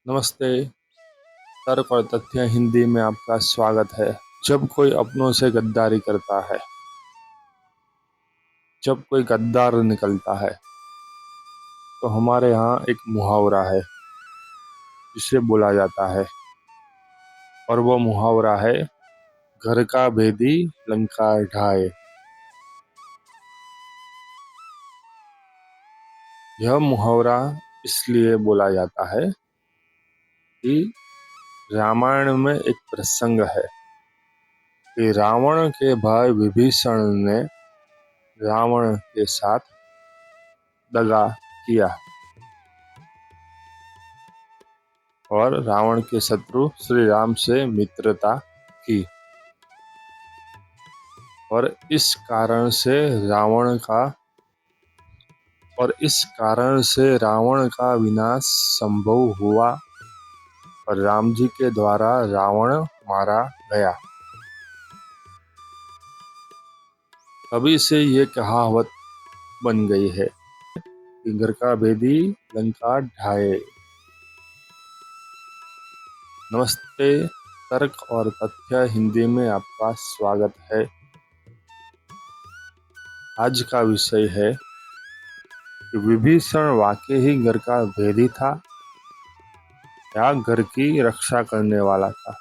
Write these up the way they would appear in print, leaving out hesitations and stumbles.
नमस्ते। तर्क और तथ्य हिंदी में आपका स्वागत है। जब कोई अपनों से गद्दारी करता है, जब कोई गद्दार निकलता है, तो हमारे यहाँ एक मुहावरा है जिसे बोला जाता है, और वो मुहावरा है, घर का भेदी लंका ढाए। यह मुहावरा इसलिए बोला जाता है कि रामायण में एक प्रसंग है कि रावण के भाई विभीषण ने रावण के साथ दगा किया और रावण के शत्रु श्री राम से मित्रता की, और इस कारण से रावण का विनाश संभव हुआ और राम जी के द्वारा रावण मारा गया। तभी से ये कहावत बन गई है कि घर का भेदी लंका ढाए। नमस्ते। तर्क और तथ्य हिंदी में आपका स्वागत है। आज का विषय है कि विभीषण वाकई ही घर का भेदी था या घर की रक्षा करने वाला था।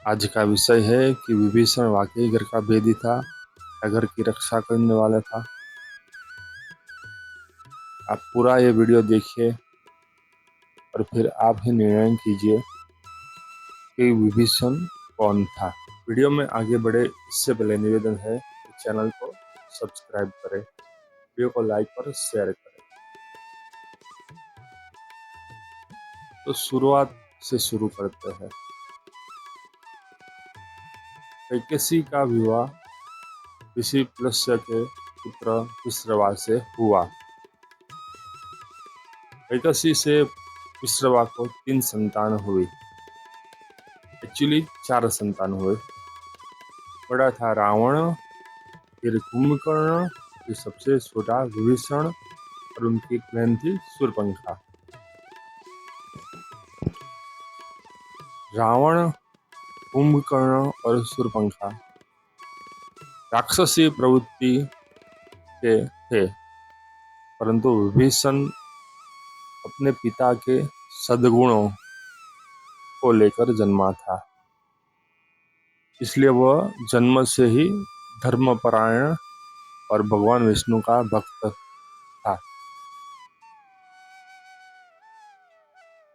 आज का विषय है कि विभीषण वाकई घर का भेदी था या घर की रक्षा करने वाला था। आप पूरा ये वीडियो देखिए और फिर आप ही निर्णय कीजिए कि विभीषण कौन था। वीडियो में आगे बढ़े इससे पहले निवेदन है कि चैनल को सब्सक्राइब करें, वीडियो को लाइक और शेयर करें। तो शुरुआत से शुरू करते हैं। कैकेयी का विवाह ऋषि पुलस्त्य के पुत्र विश्रवा से हुआ। कैकेयी से विश्रवा को 3 संतान हुई, एक्चुअली 4 संतान हुए। बड़ा था रावण, फिर कुंभकर्ण, फिर सबसे छोटा विभीषण और उनकी बहन थी शूर्पणखा। रावण, कुंभकर्ण और शूर्पणखा राक्षसी प्रवृत्ति के थे, परंतु विभीषण अपने पिता के सद्गुणों को लेकर जन्मा था, इसलिए वह जन्म से ही धर्मपरायण और भगवान विष्णु का भक्त था।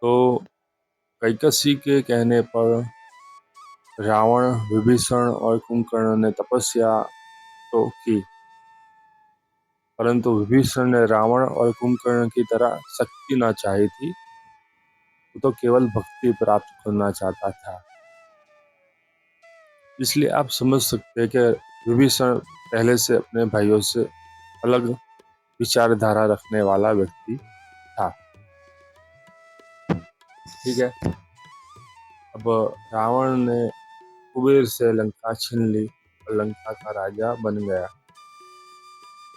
तो कैकेयी के कहने पर रावण, विभीषण और कुंभकर्ण ने तपस्या तो की, परंतु विभीषण ने रावण और कुंभकर्ण की तरह शक्ति न चाही थी। वो तो केवल भक्ति प्राप्त करना चाहता था। इसलिए आप समझ सकते हैं कि विभीषण पहले से अपने भाइयों से अलग विचारधारा रखने वाला व्यक्ति था। ठीक है। अब रावण ने कुबेर से लंका छीन ली और लंका का राजा बन गया,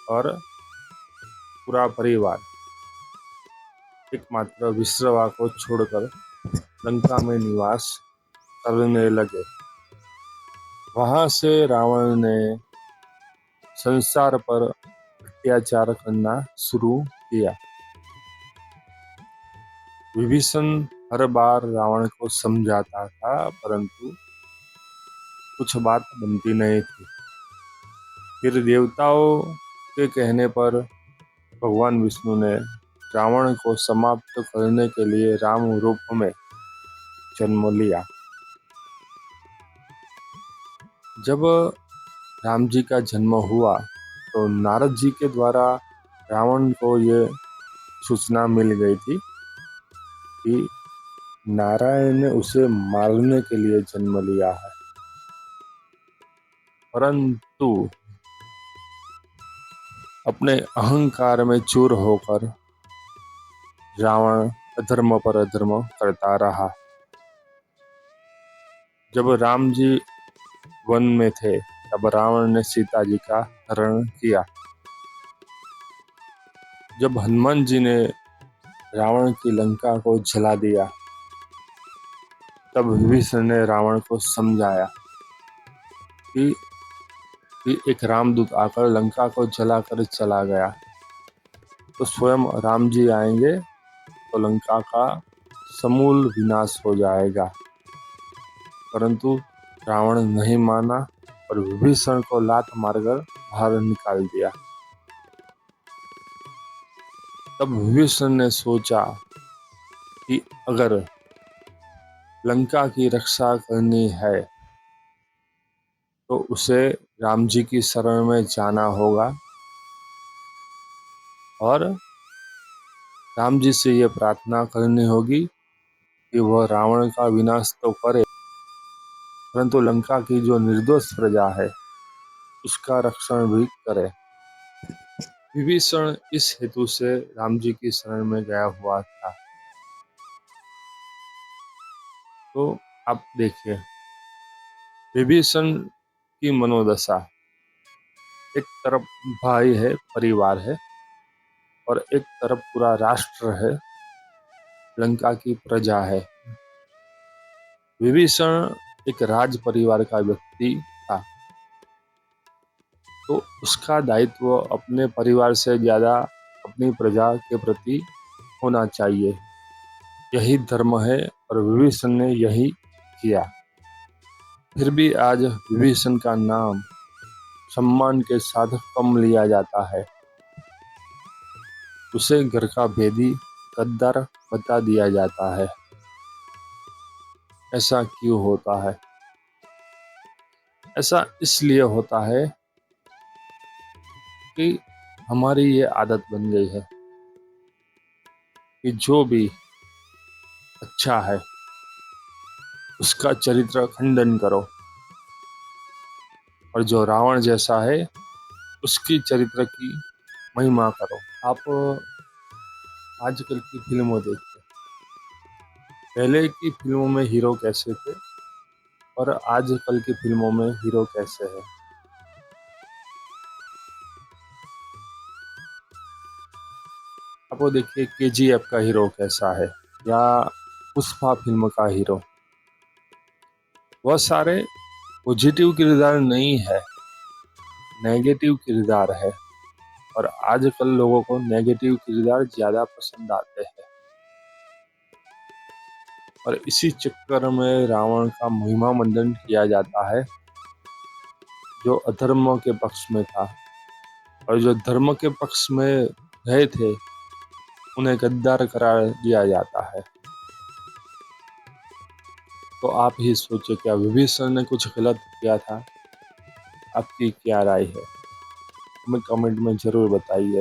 और पूरा परिवार एकमात्र विश्रवा को छोड़कर लंका में निवास करने लगे। वहां से रावण ने संसार पर अत्याचार करना शुरू किया। विभीषण हर बार रावण को समझाता था, परंतु कुछ बात बनती नहीं थी। फिर देवताओं के कहने पर भगवान विष्णु ने रावण को समाप्त करने के लिए राम रूप में जन्म लिया। जब राम जी का जन्म हुआ तो नारद जी के द्वारा रावण को ये सूचना मिल गई थी कि नारायण ने उसे मारने के लिए जन्म लिया है, परंतु अपने अहंकार में चूर होकर रावण अधर्म पर अधर्म करता रहा। जब राम जी वन में थे तब रावण ने सीता जी का हरण किया। जब हनुमान जी ने रावण की लंका को जला दिया, तब विभीषण ने रावण को समझाया कि एक रामदूत आकर लंका को जलाकर चला गया, तो स्वयं राम जी आएंगे तो लंका का समूल विनाश हो जाएगा। परंतु रावण नहीं माना और विभीषण को लात मारकर बाहर निकाल दिया। तब विभीषण ने सोचा कि अगर लंका की रक्षा करनी है तो उसे राम जी की शरण में जाना होगा और राम जी से ये प्रार्थना करनी होगी कि वह रावण का विनाश तो करे, परंतु लंका की जो निर्दोष प्रजा है उसका रक्षण भी करे। विभीषण इस हेतु से राम जी की शरण में गया हुआ था। तो आप देखिए विभीषण की मनोदशा, एक तरफ भाई है, परिवार है, और एक तरफ पूरा राष्ट्र है, लंका की प्रजा है। विभीषण एक राज परिवार का व्यक्ति था, तो उसका दायित्व अपने परिवार से ज्यादा अपनी प्रजा के प्रति होना चाहिए। यही धर्म है और विभीषण ने यही किया। फिर भी आज विभीषण का नाम सम्मान के साथ कम लिया जाता है। उसे घर का भेदी, गद्दार बता दिया जाता है। ऐसा क्यों होता है? ऐसा इसलिए होता है कि हमारी ये आदत बन गई है कि जो भी अच्छा है उसका चरित्र खंडन करो, और जो रावण जैसा है उसकी चरित्र की महिमा करो। आप आजकल की फिल्मों देखिए, पहले की फिल्मों में हीरो कैसे थे और आजकल की फिल्मों में हीरो कैसे है। आप वो देखिए केजीएफ का हीरो कैसा है, या पुष्पा फिल्म का हीरो। वह सारे पॉजिटिव किरदार नहीं है, नेगेटिव किरदार है, और आजकल लोगों को नेगेटिव किरदार ज्यादा पसंद आते हैं। और इसी चक्कर में रावण का महिमा मंडन किया जाता है, जो अधर्म के पक्ष में था, और जो धर्म के पक्ष में रहे थे उन्हें गद्दार करार दिया जाता है। तो आप ही सोचिए, क्या विभीषण ने कुछ गलत किया था? आपकी क्या राय है? हमें कमेंट में जरूर बताइए।